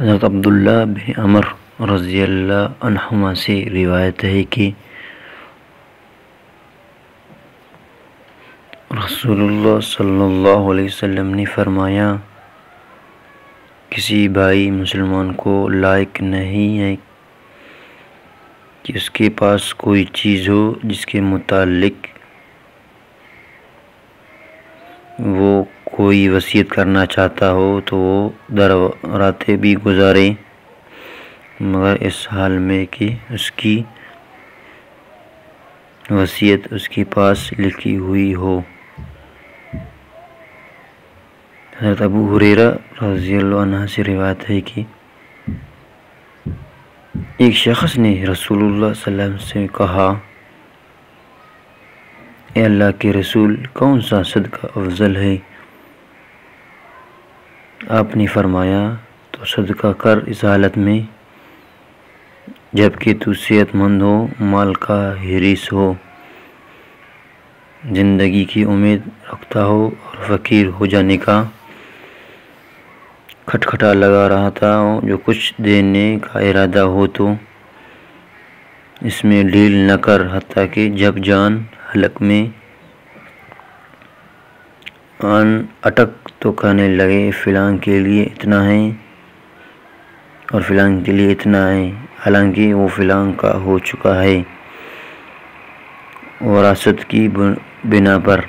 حضرت عبداللہ بن عمر رضی اللہ عنہما سے روایت ہے کہ رسول اللہ صلی اللہ علیہ وسلم نے فرمایا، کسی بھائی مسلمان کو لائق نہیں ہے کہ اس کے پاس کوئی چیز ہو جس کے متعلق وہ کوئی وصیت کرنا چاہتا ہو تو وہ راتیں بھی گزارے مگر اس حال میں کہ اس کی وصیت اس کے پاس لکھی ہوئی ہو۔ حضرت ابو ہریرہ رضی اللہ عنہ سے روایت ہے کہ ایک شخص نے رسول اللہ صلی اللہ علیہ وسلم سے کہا، اے اللہ کے رسول، کون سا صدقہ افضل ہے؟ آپ نے فرمایا، تو صدقہ کر اس حالت میں جبکہ تو صحت مند ہو، مال کا حریص ہو، زندگی کی امید رکھتا ہو اور فقیر ہو جانے کا کھٹکھٹا لگا رہتا ہو۔ جو کچھ دینے کا ارادہ ہو تو اس میں ڈھیل نہ کر، حتیٰ کہ جب جان حلق میں اٹک تو کہنے لگے، فلاں کے لیے اتنا ہے اور فلاں کے لیے اتنا ہے، حالانکہ وہ فلاں کا ہو چکا ہے۔ وراثت کی بنا پر